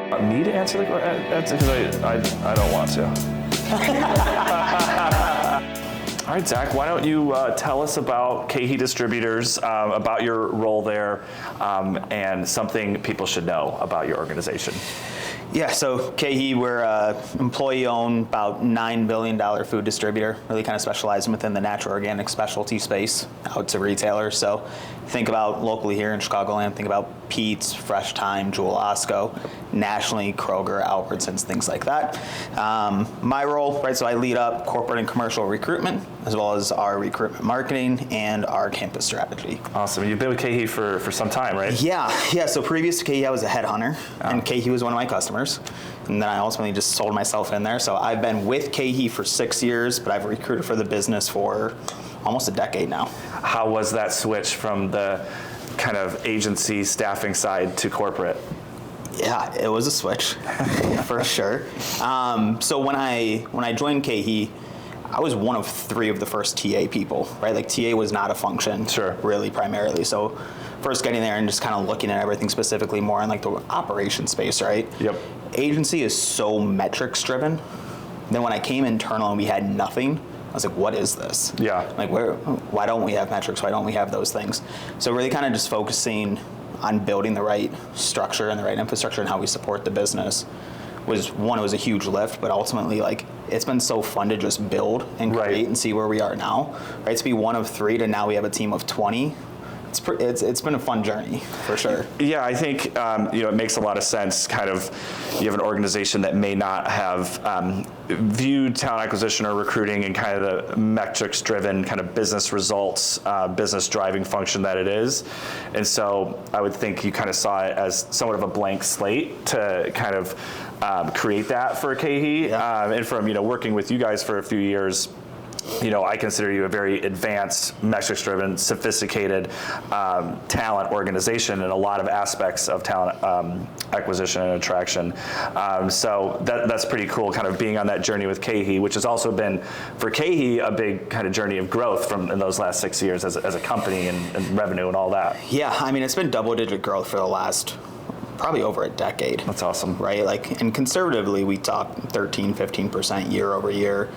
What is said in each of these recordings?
Me to answer the question? Because I don't want to. All right, Zach, why don't you tell us about KeHE Distributors, about your role there, and something people should know about your organization. Yeah, so KeHE, we're employee-owned, about $9 billion food distributor, really kind of specializing within the natural organic specialty space out to retailers. So think about locally here in Chicagoland, think about Pete's, Fresh Thyme, Jewel Osco, nationally Kroger, Albertsons, things like that. My role, right, so I lead up corporate and commercial recruitment, as well as our recruitment marketing and our campus strategy. Awesome. You've been with KeHE for some time, right? Yeah. So previous to KeHE, I was a headhunter, and KeHE was one of my customers. And then I ultimately just sold myself in there. So I've been with KeHE for 6 years, but I've recruited for the business for almost a decade now. How was that switch from the kind of agency staffing side to corporate? Yeah, it was a switch for sure. So when I joined KeHE, I was one of 3 of the first TA people, right? Like TA was not a function, sure, really primarily. So first getting there and just kind of looking at everything specifically more in like the operation space, right? Yep. Agency is so metrics driven. Then when I came internal and we had nothing, I was like, what is this? Yeah. Like why don't we have metrics? Why don't we have those things? So really kind of just focusing on building the right structure and the right infrastructure and how we support the business was one, it was a huge lift, but ultimately like it's been so fun to just build and create and see where we are now, right? To be one of 3 to now we have a team of 20. It's been a fun journey for sure. Yeah, I think it makes a lot of sense. Kind of, you have an organization that may not have viewed talent acquisition or recruiting in kind of the metrics-driven kind of business results, business driving function that it is, and so I would think you kind of saw it as somewhat of a blank slate to kind of create that for KeHE, and from working with you guys for a few years. I consider you a very advanced, metrics-driven, sophisticated talent organization in a lot of aspects of talent acquisition and attraction. So that's pretty cool, kind of being on that journey with KeHE, which has also been, for KeHE, a big kind of journey of growth in those last 6 years as a company and revenue and all that. Yeah, I mean, it's been double-digit growth for the last probably over a decade. That's awesome. Right? Like, and conservatively, we talk 13, 15% year over year.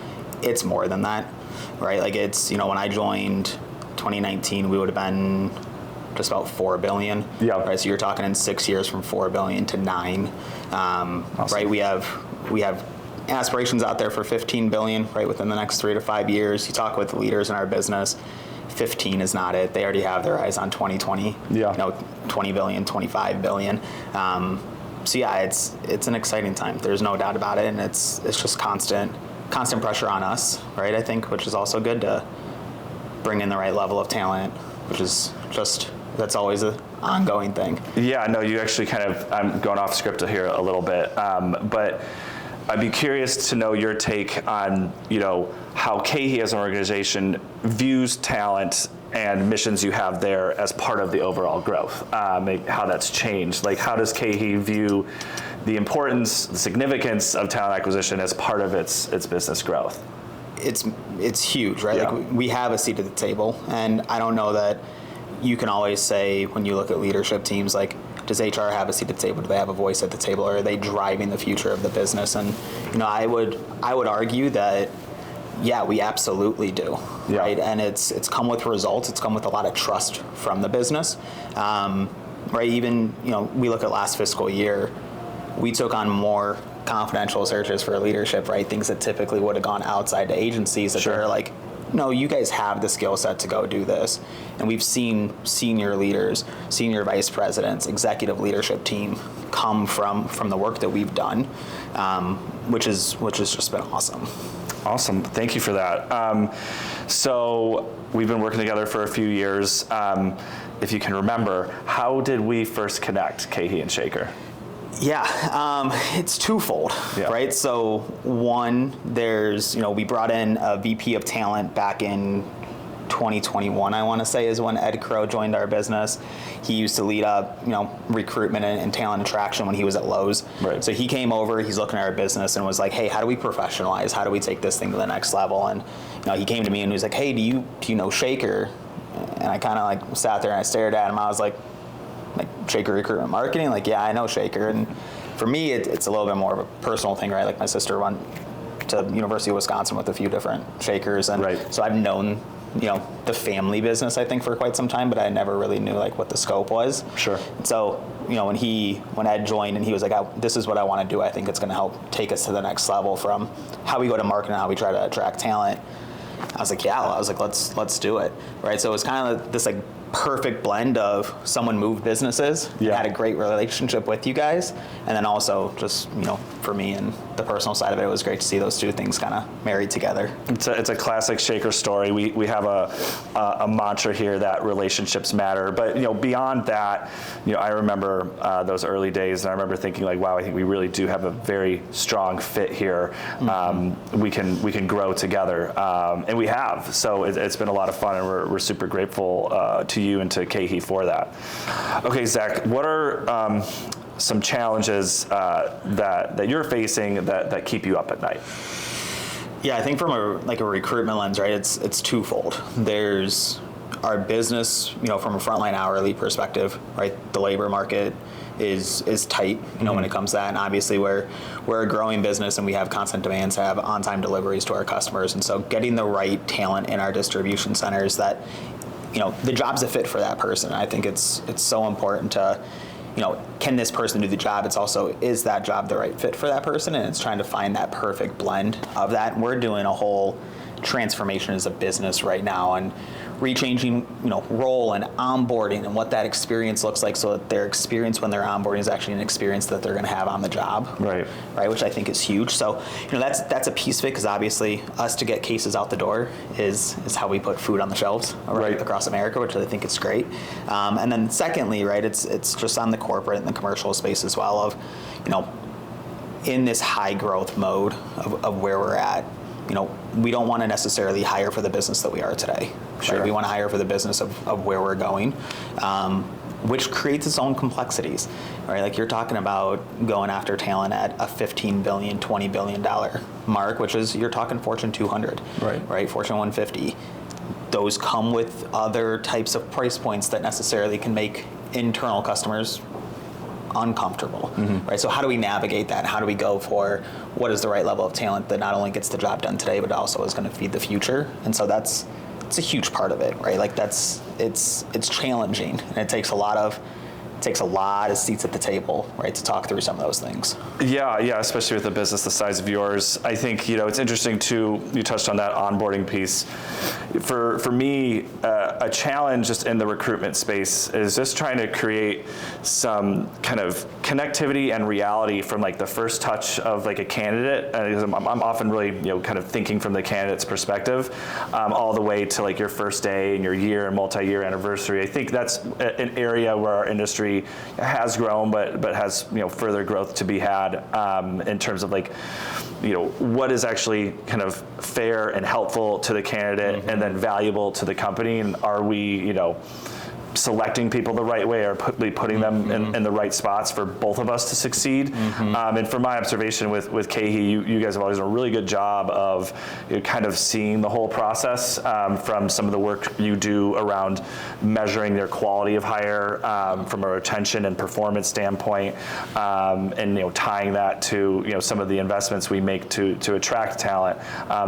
It's more than that, right? Like it's, when I joined 2019, we would have been just about 4 billion. Yeah. Right. So you're talking in 6 years from 4 billion to 9. Awesome. Right. We have aspirations out there for 15 billion, right, within the next 3 to 5 years. You talk with leaders in our business, 15 is not it. They already have their eyes on 2020. Yeah. 20 billion, 25 billion. So yeah, it's an exciting time. There's no doubt about it, and it's just constant pressure on us, right, I think, which is also good to bring in the right level of talent, which is that's always an ongoing thing. Yeah, no, you actually I'm going off script here a little bit, but I'd be curious to know your take on, how KeHE as an organization views talent and missions you have there as part of the overall growth, how that's changed. Like, how does KeHE view the importance, the significance of talent acquisition as part of its business growth? It's huge, right? Yeah. Like we have a seat at the table, and I don't know that you can always say when you look at leadership teams, like, does HR have a seat at the table? Do they have a voice at the table? Or are they driving the future of the business? And I would argue that, yeah, we absolutely do, right? And it's come with results. It's come with a lot of trust from the business, right? Even we look at last fiscal year, we took on more confidential searches for leadership, right? Things that typically would have gone outside to agencies that they're like, no, you guys have the skill set to go do this. And we've seen senior leaders, senior vice presidents, executive leadership team come from the work that we've done, which has just been awesome. Awesome, thank you for that. So we've been working together for a few years. If you can remember, how did we first connect, KeHE and Shaker? Yeah, it's twofold, right? So one, we brought in a VP of talent back in 2021, I want to say, is when Ed Crow joined our business. He used to lead up, recruitment and talent attraction when he was at Lowe's. Right. So he came over, he's looking at our business and was like, hey, how do we professionalize? How do we take this thing to the next level? And he came to me and he was like, hey, do you know Shaker? And I kind of sat there and I stared at him. I was like Shaker recruitment marketing? Yeah, I know Shaker. And For me, it's a little bit more of a personal thing, right? Like my sister went to University of Wisconsin with a few different shakers, and so I've known the family business, I think, for quite some time, but I never really knew like what the scope was. Sure. So, when Ed joined and he was like, this is what I want to do, I think it's going to help take us to the next level from how we go to market and how we try to attract talent. I was like, let's do it, right? So it was kind of this like perfect blend of someone moved businesses, had a great relationship with you guys, and then also just for me and the personal side of it, it was great to see those two things kind of married together. It's a classic shaker story. We have a mantra here that relationships matter, but beyond that, I remember those early days, and I remember thinking like, wow, I think we really do have a very strong fit here. We can grow together, and we have. So it's been a lot of fun, and we're super grateful to you and to KeHE for that. Okay, Zach, what are some challenges that you're facing that keep you up at night? Yeah, I think from a recruitment lens, right, it's twofold. There's our business, from a frontline hourly perspective, right? The labor market is tight, when it comes to that, and obviously we're a growing business and we have constant demands to have on-time deliveries to our customers, and so getting the right talent in our distribution centers that the job's a fit for that person. I think it's so important to, can this person do the job? It's also, is that job the right fit for that person? And it's trying to find that perfect blend of that. And we're doing a whole transformation as a business right now and rechanging, role and onboarding and what that experience looks like, so that their experience when they're onboarding is actually an experience that they're going to have on the job. Right, which I think is huge. So, that's a piece of it, because obviously us to get cases out the door is how we put food on the shelves across America, which I think is great. And then secondly, it's just on the corporate and the commercial space as well of, in this high growth mode of where we're at, we don't want to necessarily hire for the business that we are today. Sure. Right? We want to hire for the business of where we're going, which creates its own complexities, right? Like you're talking about going after talent at a $15 billion, $20 billion mark, which is, you're talking Fortune 200, right? Fortune 150. Those come with other types of price points that necessarily can make internal customers uncomfortable, right? So how do we navigate that? How do we go for what is the right level of talent that not only gets the job done today, but also is going to feed the future? And so it's a huge part of it, right? Like it's challenging, and it takes a lot of seats at the table, right, to talk through some of those things. Yeah, especially with a business the size of yours. I think, it's interesting too, you touched on that onboarding piece. For me, a challenge just in the recruitment space is just trying to create some kind of connectivity and reality from like the first touch of like a candidate. I'm often really, kind of thinking from the candidate's perspective, all the way to like your first day and your year and multi-year anniversary. I think that's an area where our industry has grown, but has further growth to be had in terms of like what is actually kind of fair and helpful to the candidate and then valuable to the company, and are we selecting people the right way or putting them in the right spots for both of us to succeed. And from my observation with KeHE, you guys have always done a really good job of kind of seeing the whole process from some of the work you do around measuring their quality of hire from a retention and performance standpoint, and tying that to some of the investments we make to attract talent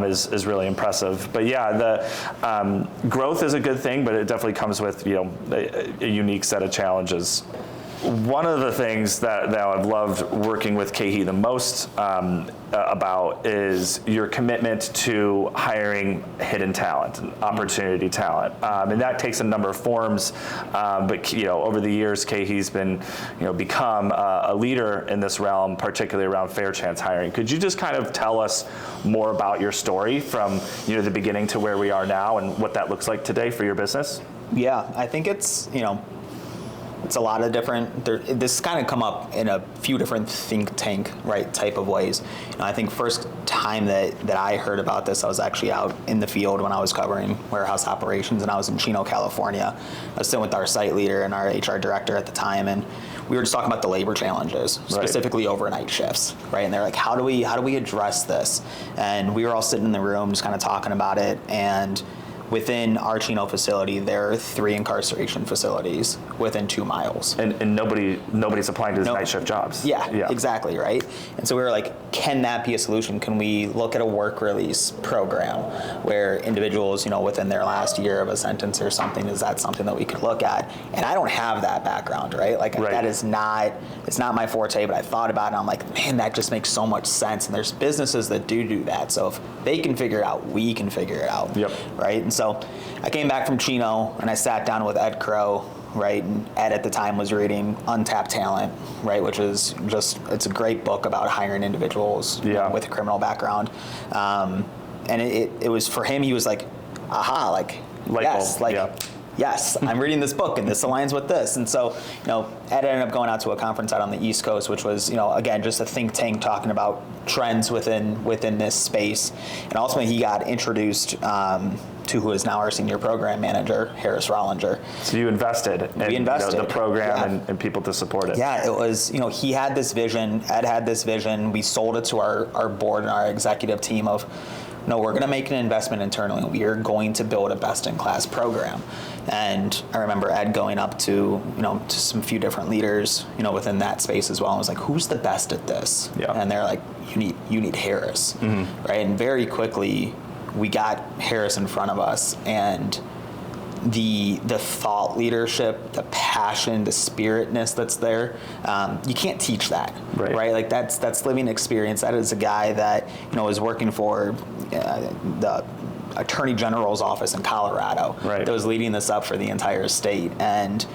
is really impressive. But yeah, the growth is a good thing, but it definitely comes with a unique set of challenges. One of the things that I've loved working with KeHE the most about is your commitment to hiring hidden talent and opportunity talent, and that takes a number of forms. But over the years, KeHE's been become a leader in this realm, particularly around fair chance hiring. Could you just kind of tell us more about your story from the beginning to where we are now, and what that looks like today for your business? Yeah, I think it's it's a lot of different. This kind of come up in a few different think tank type of ways. I think first time that I heard about this, I was actually out in the field when I was covering warehouse operations, and I was in Chino, California. I was sitting with our site leader and our HR director at the time, and we were just talking about the labor challenges, specifically overnight shifts, right? And they're like, how do we address this? And we were all sitting in the room just kind of talking about it, and within our Chino facility, there are 3 incarceration facilities within 2 miles. And nobody's applying to these night shift jobs. Yeah, exactly, right? And so we were like, can that be a solution? Can we look at a work release program where individuals, within their last year of a sentence or something, is that something that we could look at? And I don't have that background, right? Like that is not, it's not my forte, but I thought about it and I'm like, man, that just makes so much sense. And there's businesses that do that. So if they can figure it out, we can figure it out. Yep. Right? And so I came back from Chino and I sat down with Ed Crow, right? And Ed at the time was reading Untapped Talent, right? Which is it's a great book about hiring individuals with a criminal background. And it was, for him, he was like, aha, yes, I'm reading this book and this aligns with this. And so, Ed ended up going out to a conference out on the East Coast, which was, again, just a think tank talking about trends within this space. And ultimately he got introduced to who is now our senior program manager, Harris Rollinger. So you invested in the program and people to support it. Yeah, it was, he had this vision, Ed had this vision. We sold it to our board and our executive team of, no, we're going to make an investment internally. We are going to build a best-in-class program. And I remember Ed going up to, to some few different leaders, within that space as well. And was like, who's the best at this? Yeah. And they're like, you need Harris, right? And very quickly, we got Harris in front of us, and the thought leadership, the passion, the spiritness that's there, you can't teach that, right? Like that's living experience. That is a guy that is working for the Attorney General's office in Colorado, that was leading this up for the entire state. And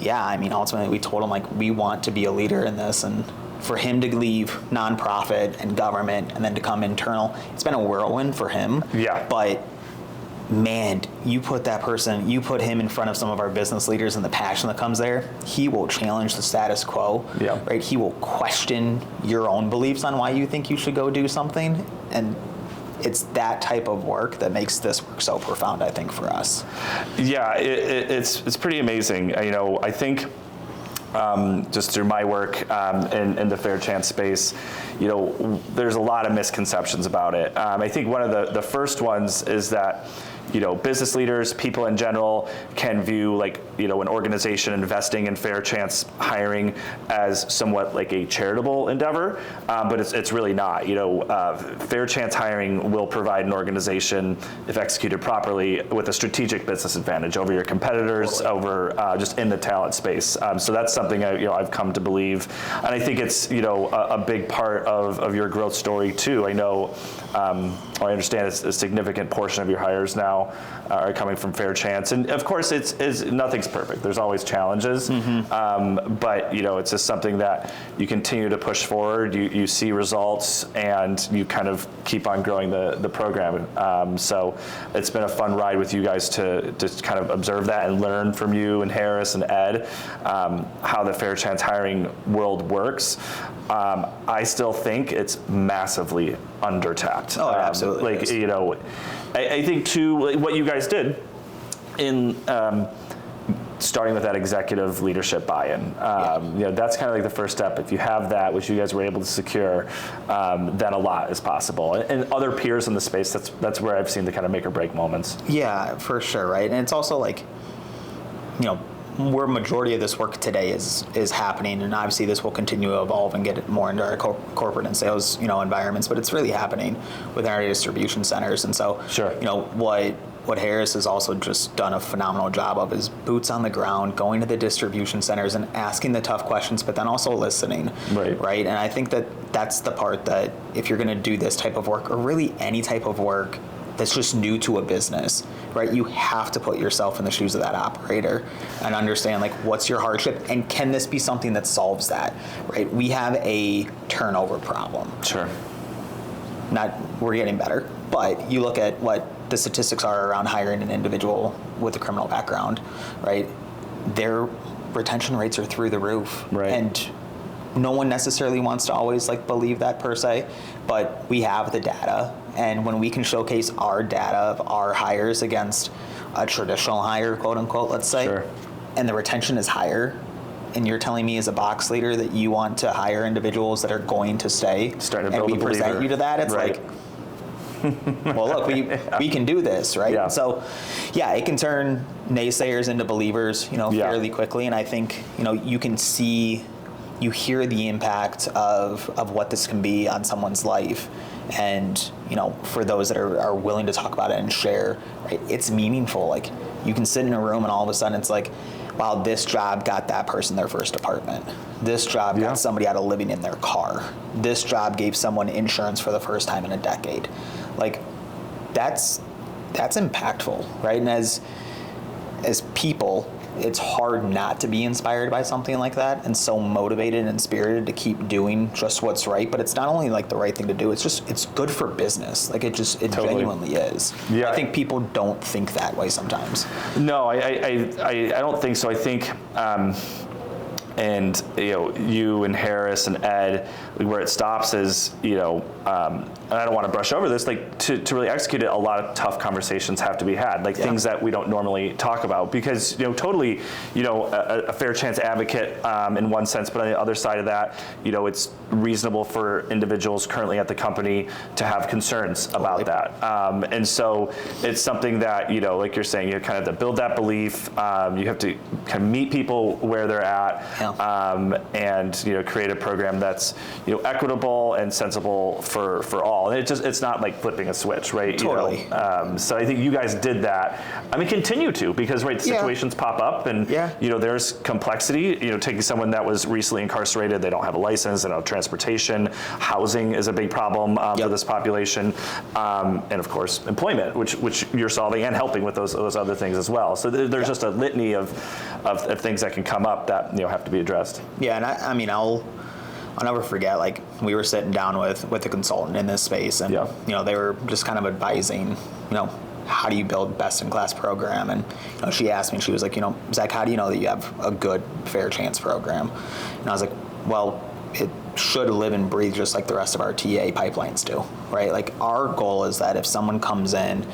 ultimately we told him, like, we want to be a leader in this. And for him to leave nonprofit and government and then to come internal, it's been a whirlwind for him. Yeah. But man, you put him in front of some of our business leaders and the passion that comes there, he will challenge the status quo, right? He will question your own beliefs on why you think you should go do something. And it's that type of work that makes this work so profound, I think, for us. Yeah, it's pretty amazing. I think just through my work in the fair chance space, there's a lot of misconceptions about it. I think one of the first ones is that business leaders, people in general, can view an organization investing in fair chance hiring as somewhat like a charitable endeavor, but it's really not. Fair chance hiring will provide an organization, if executed properly, with a strategic business advantage over your competitors, over just in the talent space. So that's something I've come to believe, and I think it's a big part of your growth story too. I know, I understand it's a significant portion of your hires now are coming from fair chance, and of course it's nothing's perfect. There's always challenges, but it's just something that you continue to push forward. You see results, and you kind of keep on growing the program. So it's been a fun ride with you guys to kind of observe that and learn from you and Harris and Ed how the fair chance hiring world works. I still think it's massively undertapped. Oh, absolutely. I think too, what you guys did in starting with that executive leadership buy-in, that's kind of like the first step. If you have that, which you guys were able to secure, then a lot is possible. And other peers in the space, that's where I've seen the kind of make or break moments. Yeah, for sure, right? And it's also like, where majority of this work today is happening, and obviously this will continue to evolve and get more into our corporate and sales environments, but it's really happening with our distribution centers. And so what Harris has also just done a phenomenal job of is boots on the ground, going to the distribution centers and asking the tough questions, but then also listening, right? And I think that's the part that if you're going to do this type of work, or really any type of work that's just new to a business, right? You have to put yourself in the shoes of that operator and understand, like, what's your hardship, and can this be something that solves that, right? We have a turnover problem. Sure. We're getting better, but you look at what the statistics are around hiring an individual with a criminal background, right? Their retention rates are through the roof. Right. And no one necessarily wants to always believe that per se, but we have the data, and when we can showcase our data of our hires against a traditional hire, quote unquote, let's say, and the retention is higher, and you're telling me as a box leader that you want to hire individuals that are going to stay, and we present you to that, it's well, look, we can do this, right? Yeah. So, yeah, it can turn naysayers into believers, Yeah. fairly quickly. And I think, you can see, you hear the impact of what this can be on someone's life. And, for those that are willing to talk about it and share, right, it's meaningful. Like, you can sit in a room and all of a sudden it's like, wow, this job got that person their first apartment. This job Yeah. got somebody out of living in their car. This job gave someone insurance for the first time in a decade. Like, that's impactful, right? And as people, it's hard not to be inspired by something like that and so motivated and spirited to keep doing just what's right. But it's not only like the right thing to do, it's good for business. Like, it Totally. genuinely is. Yeah. I think people don't think that way sometimes. No, I don't think so. I think, and you and Harris and Ed, where it stops is, and I don't want to brush over this, like to really execute it, a lot of tough conversations have to be had, like things that we don't normally talk about, because totally, a fair chance advocate in one sense, but on the other side of that, it's reasonable for individuals currently at the company to have concerns about that, and so it's something that like you're saying, you kind of have to build that belief. You have to kind of meet people where they're at, and create a program that's equitable and sensible for all. And it's not like flipping a switch, right? Totally. So I think you guys did that. I mean, continue to, because the situations pop up, and there's complexity. Taking someone that was recently incarcerated, they don't have a license, they don't have transportation. Housing is a big problem for this population, and of course employment, which you're solving and helping with those other things as well. So there's just a litany of things that can come up that have to be addressed. Yeah, and I mean, I'll never forget, like, we were sitting down with a consultant in this space, and they were just kind of advising, how do you build best-in-class program? And she asked me, she was like, Zach, how do you know that you have a good fair chance program? And I was like, well, it should live and breathe just like the rest of our TA pipelines do, right? Like, our goal is that if someone comes in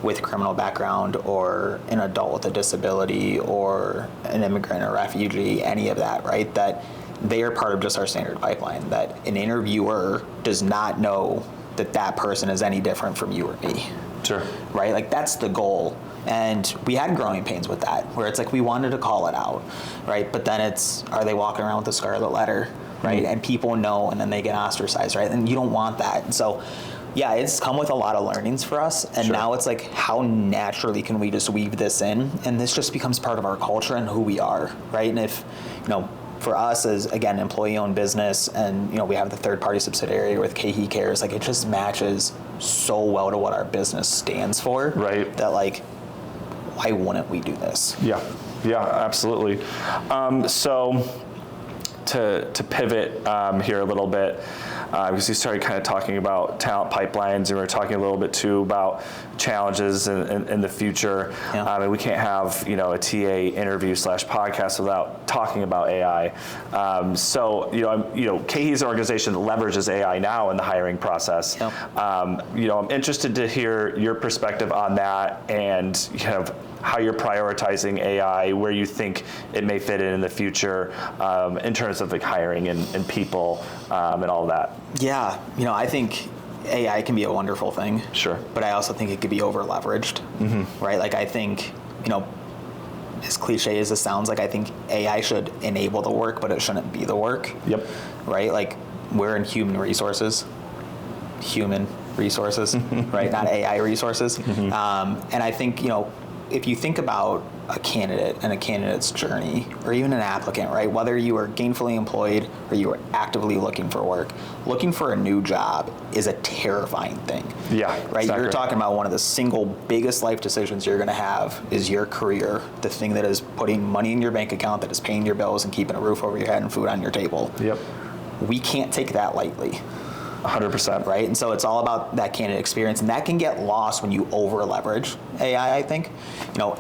with a criminal background, or an adult with a disability, or an immigrant or refugee, any of that, right, that they are part of just our standard pipeline, that an interviewer does not know that that person is any different from you or me. Sure. Right? Like, that's the goal. And we had growing pains with that, where it's like we wanted to call it out, right? But then it's, are they walking around with a scarlet letter, right? And people know, and then they get ostracized, right? And you don't want that. And so, yeah, it's come with a lot of learnings for us. And now it's like, how naturally can we just weave this in? And this just becomes part of our culture and who we are, right? And if, for us as, again, employee-owned business, and we have the third-party subsidiary with KeHE Cares, like, it just matches so well to what our business stands for, right? That, like, why wouldn't we do this? Yeah, absolutely. So to pivot here a little bit, because you started kind of talking about talent pipelines, and we were talking a little bit too about challenges in the future. And we can't have a TA interview / podcast without talking about AI. So KeHE's organization leverages AI now in the hiring process. I'm interested to hear your perspective on that, and how you're prioritizing AI, where you think it may fit in the future, in terms of like hiring and people and all of that. Yeah, I think AI can be a wonderful thing. Sure. But I also think it could be over leveraged, right? Like, I think, as cliche as this sounds, like, I think AI should enable the work, but it shouldn't be the work. Yep. Right? Like, we're in human resources, right? Not AI resources. And I think, if you think about a candidate and a candidate's journey, or even an applicant, right? Whether you are gainfully employed or you are actively looking for work, looking for a new job is a terrifying thing. Yeah, right. exactly. You're talking about one of the single biggest life decisions you're going to have is your career, the thing that is putting money in your bank account, that is paying your bills and keeping a roof over your head and food on your table. Yep. We can't take that lightly. 100%. Right? And so it's all about that candidate experience, and that can get lost when you over leverage AI, I think.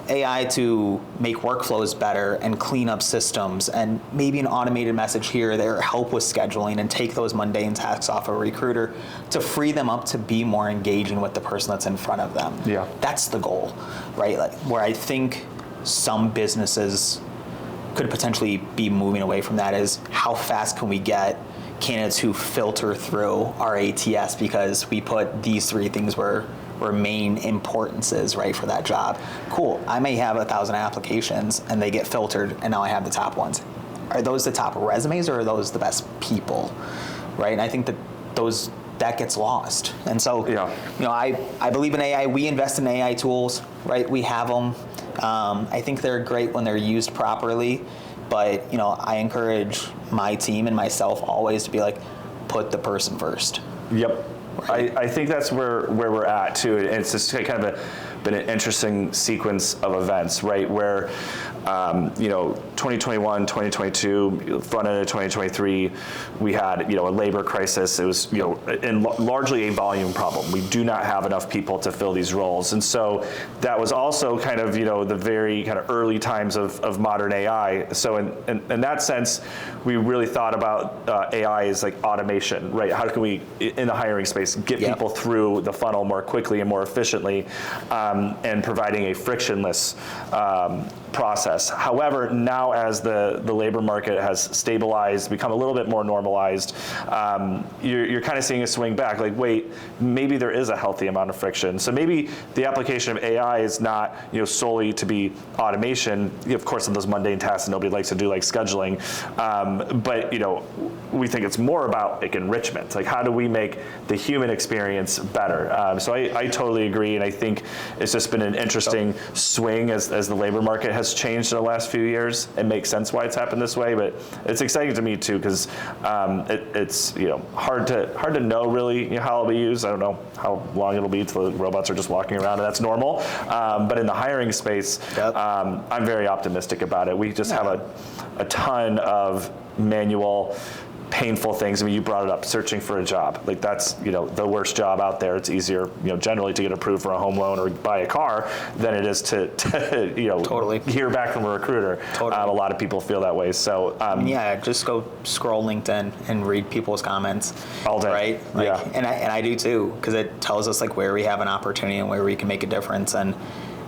AI to make workflows better and clean up systems, and maybe an automated message here or there, help with scheduling, and take those mundane tasks off a recruiter to free them up to be more engaging with the person that's in front of them. Yeah. That's the goal, right? Like, where I think some businesses could potentially be moving away from that is, how fast can we get candidates who filter through our ATS because we put these 3 things were main importances, right, for that job. Cool. I may have 1,000 applications and they get filtered and now I have the top ones. Are those the top resumes or are those the best people, right? And I think that gets lost. And so, I believe in AI. We invest in AI tools, right? We have them. I think they're great when they're used properly, but I encourage my team and myself always to be like, put the person first. Yep. Right. I think that's where we're at too. And it's just kind of been an interesting sequence of events, right? Where 2021, 2022, front end of 2023, we had a labor crisis. It was and largely a volume problem. We do not have enough people to fill these roles, and so that was also kind of the very kind of early times of modern AI. So in that sense, we really thought about AI as like automation, right? How can we in the hiring space get people through the funnel more quickly and more efficiently, and providing a frictionless process. However, now as the labor market has stabilized, become a little bit more normalized, you're kind of seeing a swing back. Like, wait, maybe there is a healthy amount of friction. So maybe the application of AI is not solely to be automation. Of course, in those mundane tasks that nobody likes to do, like scheduling. But we think it's more about like enrichment. Like, how do we make the human experience better? So I totally agree, and I think it's just been an interesting swing as the labor market has changed in the last few years. It makes sense why it's happened this way, but it's exciting to me too because it's hard to know really how it'll be used. I don't know how long it'll be until the robots are just walking around, and that's normal. But in the hiring space, I'm very optimistic about it. We just have a ton of manual, painful things. I mean, you brought it up, searching for a job. Like, that's the worst job out there. It's easier generally to get approved for a home loan or buy a car than it is to totally hear back from a recruiter. Totally. A lot of people feel that way. So just go scroll LinkedIn and read people's comments all day, right? Like, and I do too, because it tells us like where we have an opportunity and where we can make a difference. And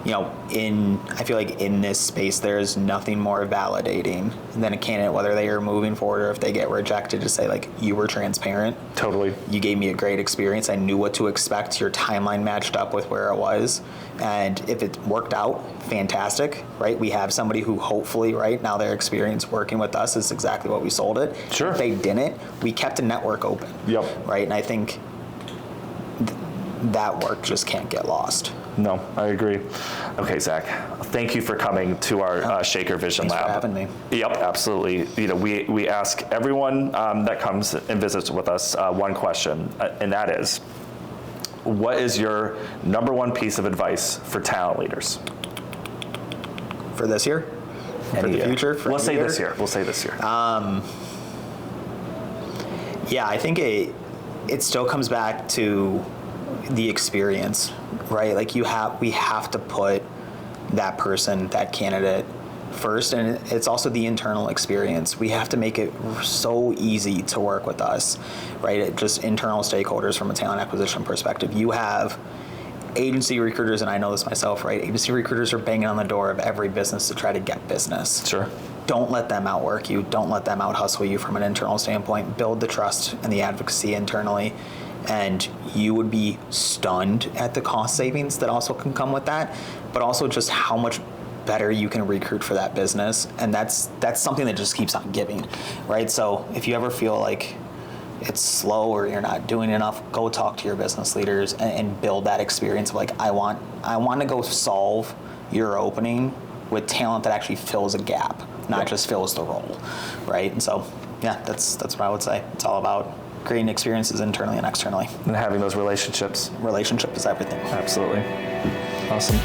I feel like in this space, there's nothing more validating than a candidate, whether they are moving forward or if they get rejected, to say like, you were transparent. Totally. You gave me a great experience. I knew what to expect. Your timeline matched up with where it was. And if it worked out, fantastic, right? We have somebody who hopefully, right, now their experience working with us is exactly what we sold it. Sure. If they didn't, we kept a network open. Yep. Right? And I think that work just can't get lost. No, I agree. Okay, Zach, thank you for coming to our Shaker Vision Lab. Thanks for having me. Yep, absolutely. We ask everyone that comes and visits with us one question, and that is, what is your number one piece of advice for talent leaders? For this year? And the future? We'll say this year. We'll say this year. I think it still comes back to the experience, right? Like, we have to put that person, that candidate first, and it's also the internal experience. We have to make it so easy to work with us, right? Just internal stakeholders from a talent acquisition perspective. You have agency recruiters, and I know this myself, right? Agency recruiters are banging on the door of every business to try to get business. Sure. Don't let them outwork you. Don't let them out hustle you from an internal standpoint. Build the trust and the advocacy internally, and you would be stunned at the cost savings that also can come with that, but also just how much better you can recruit for that business. And that's something that just keeps on giving, right? So if you ever feel like it's slow or you're not doing enough, go talk to your business leaders and build that experience of like, I want to go solve your opening with talent that actually fills a gap, not just fills the role, right? And so, that's what I would say. It's all about creating experiences internally and externally. And having those relationships. Relationship is everything. Absolutely. Awesome.